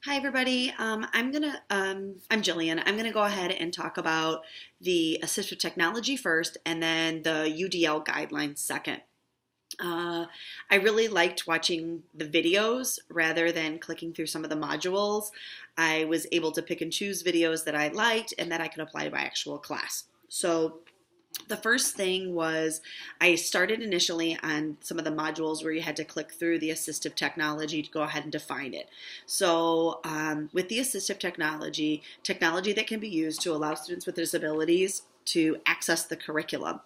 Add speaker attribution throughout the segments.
Speaker 1: Hi everybody. I'm Jillian. I'm gonna go ahead and talk about the assistive technology first, and then the UDL guidelines second. Uh, I really liked watching the videos rather than clicking through some of the modules. I was able to pick and choose videos that I liked and that I could apply to my actual class. So the first thing was I started initially on some of the modules where you had to click through the assistive technology to go ahead and define it. So with the assistive technology, technology that can be used to allow students with disabilities to access the curriculum.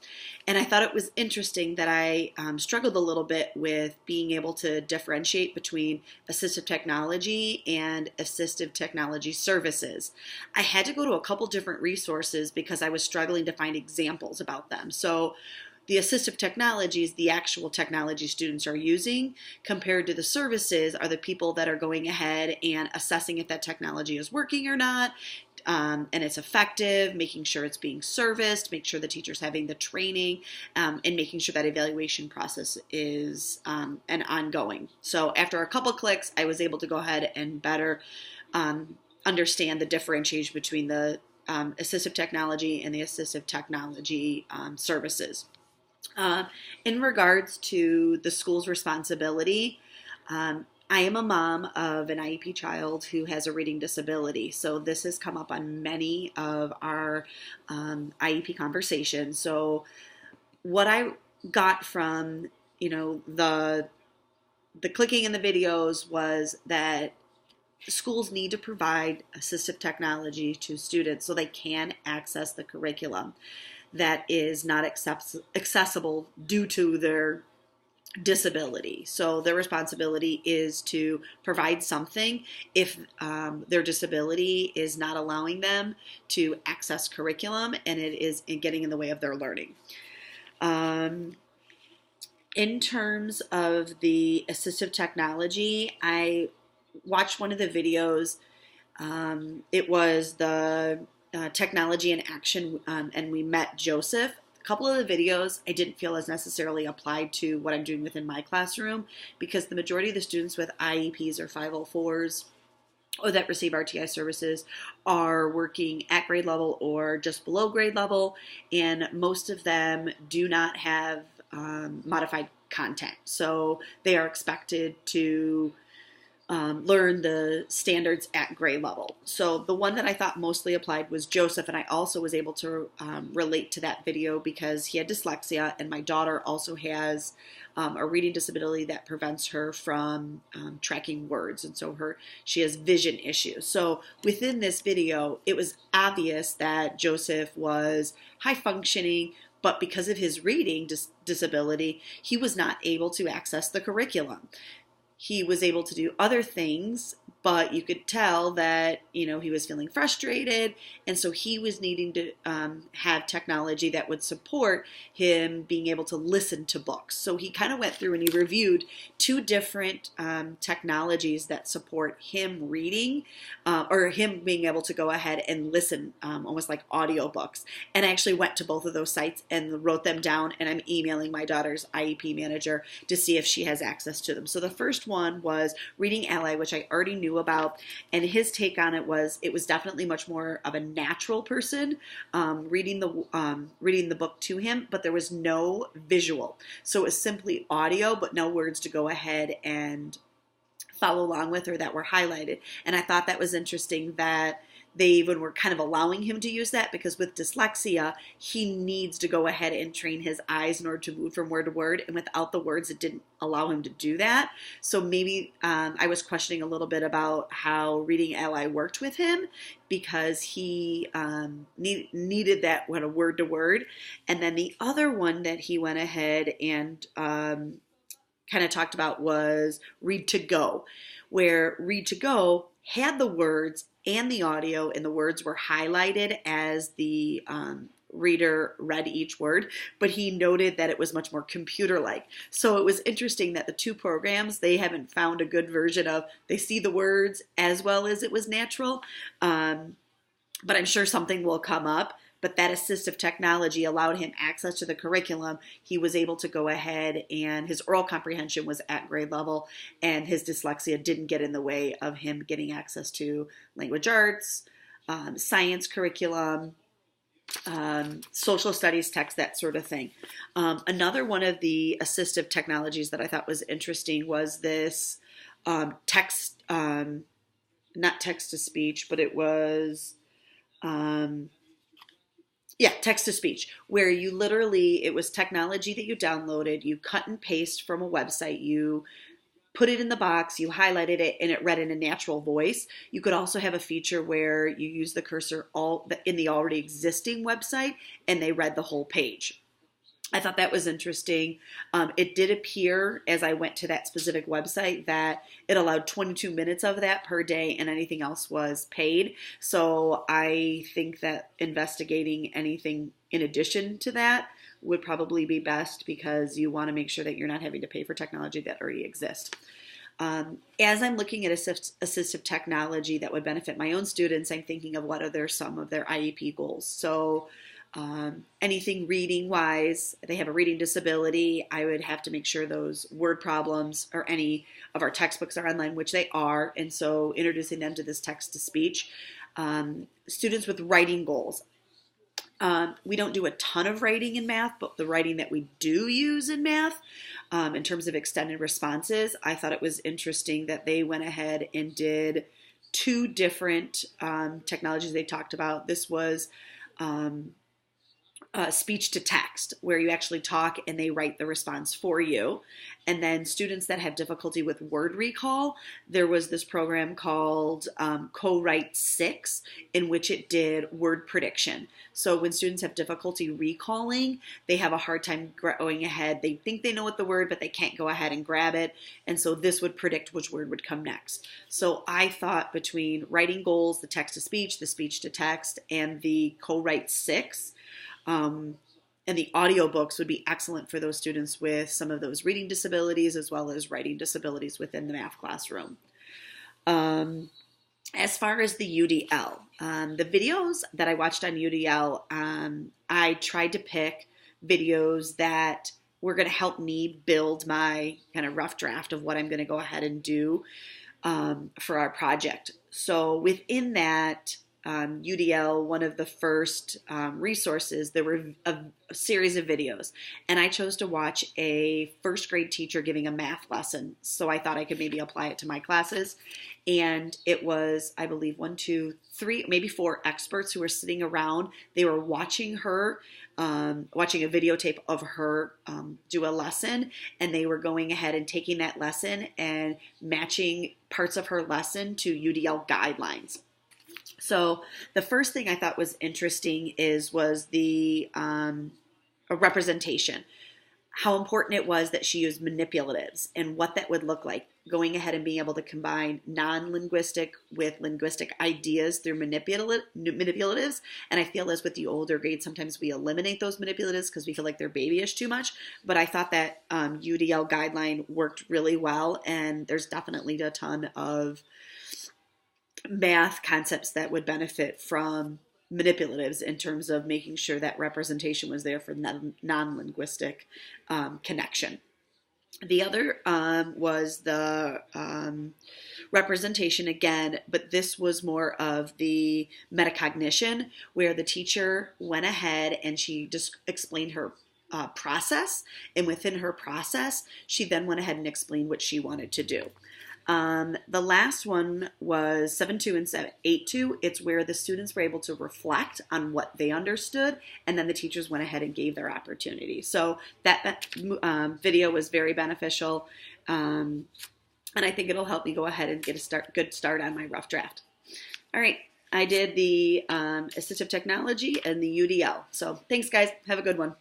Speaker 1: And I thought it was interesting that I struggled a little bit with being able to differentiate between assistive technology and assistive technology services. I had to go to a couple different resources because I was struggling to find examples about them. So the assistive technologies, the actual technology students are using, compared to the services are the people that are going ahead and assessing if that technology is working or not, and it's effective, making sure it's being serviced, make sure the teacher's having the training, and making sure that evaluation process is an ongoing. So after a couple clicks, I was able to go ahead and better understand the differentiation between the assistive technology and the assistive technology services. In regards to the school's responsibility, I am a mom of an IEP child who has a reading disability. So this has come up on many of our IEP conversations. So what I got from, the clicking in the videos was that schools need to provide assistive technology to students so they can access the curriculum that is not accessible due to their disability. So their responsibility is to provide something if their disability is not allowing them to access curriculum and it is getting in the way of their learning. In terms of the assistive technology, I watched one of the videos. It was the technology in action, and we met Joseph. A couple of the videos I didn't feel as necessarily applied to what I'm doing within my classroom because the majority of the students with IEPs or 504s or that receive RTI services are working at grade level or just below grade level, and most of them do not have modified content. So they are expected to learn the standards at grade level. So the one that I thought mostly applied was Joseph, and I also was able to relate to that video because he had dyslexia, and my daughter also has a reading disability that prevents her from tracking words, and so she has vision issues. So within this video, it was obvious that Joseph was high functioning, but because of his reading disability, he was not able to access the curriculum. He was able to do other things, but you could tell that, he was feeling frustrated. And so he was needing to have technology that would support him being able to listen to books. So he kind of went through and he reviewed two different technologies that support him reading or him being able to go ahead and listen, almost like audiobooks. And I actually went to both of those sites and wrote them down. And I'm emailing my daughter's IEP manager to see if she has access to them. So the first one was Reading Ally, which I already knew about, and his take on it was definitely much more of a natural person reading the book to him, but there was no visual. So it was simply audio, but no words to go ahead and follow along with or that were highlighted. And I thought that was interesting that they even were kind of allowing him to use that because with dyslexia, he needs to go ahead and train his eyes in order to move from word to word. And without the words, it didn't allow him to do that. So maybe I was questioning a little bit about how Reading Ally worked with him because he needed that word to word. And then the other one that he went ahead and kind of talked about was Read to Go, where Read to Go had the words and the audio, and the words were highlighted as the reader read each word, but he noted that it was much more computer-like. So it was interesting that the two programs, they haven't found a good version of, they see the words as well as it was natural, but I'm sure something will come up but that assistive technology allowed him access to the curriculum. He was able to go ahead, and his oral comprehension was at grade level, and his dyslexia didn't get in the way of him getting access to language arts, science curriculum, social studies text, that sort of thing. Another one of the assistive technologies that I thought was interesting was this text, not text to speech, but it was, text to speech, where you literally, it was technology that you downloaded, you cut and paste from a website, you put it in the box, you highlighted it, and it read in a natural voice. You could also have a feature where you use the cursor in the already existing website, and they read the whole page. I thought that was interesting. It did appear as I went to that specific website that it allowed 22 minutes of that per day, and anything else was paid. So I think that investigating anything in addition to that would probably be best, because you want to make sure that you're not having to pay for technology that already exists. As I'm looking at assistive technology that would benefit my own students, I'm thinking of what are some of their IEP goals. So anything reading wise, they have a reading disability, I would have to make sure those word problems or any of our textbooks are online, which they are, and so introducing them to this text to speech. Students with writing goals. We don't do a ton of writing in math, but the writing that we do use in math, in terms of extended responses, I thought it was interesting that they went ahead and did 2 different technologies they talked about. This was speech to text, where you actually talk and they write the response for you. And then students that have difficulty with word recall, there was this program called Co-Write 6, in which it did word prediction. So when students have difficulty recalling, they have a hard time going ahead. They think they know what the word, but they can't go ahead and grab it. And so this would predict which word would come next. So I thought between writing goals, the text to speech, the speech to text, and the Co-Write 6, and the audiobooks would be excellent for those students with some of those reading disabilities as well as writing disabilities within the math classroom. As far as the UDL, the videos that I watched on UDL, I tried to pick videos that were going to help me build my kind of rough draft of what I'm going to go ahead and do for our project. So within that, UDL, one of the first resources, there were a series of videos, and I chose to watch a first grade teacher giving a math lesson, so I thought I could maybe apply it to my classes. And it was, I believe, 1, 2, 3, maybe 4 experts who were sitting around. They were watching her, watching a videotape of her do a lesson, and they were going ahead and taking that lesson and matching parts of her lesson to UDL guidelines. So the first thing I thought was interesting was the representation, how important it was that she used manipulatives and what that would look like, going ahead and being able to combine non-linguistic with linguistic ideas through manipulatives. And I feel as with the older grades, sometimes we eliminate those manipulatives because we feel like they're babyish too much. But I thought that UDL guideline worked really well, and there's definitely a ton of math concepts that would benefit from manipulatives in terms of making sure that representation was there for non-linguistic connection. The other was the representation again, but this was more of the metacognition, where the teacher went ahead and she just explained her process, and within her process, she then went ahead and explained what she wanted to do. The last one was 7.2 and 8.2. It's where the students were able to reflect on what they understood, and then the teachers went ahead and gave their opportunity. So that video was very beneficial, and I think it'll help me go ahead and get a good start on my rough draft. All right, I did the assistive technology and the UDL. So thanks, guys. Have a good one.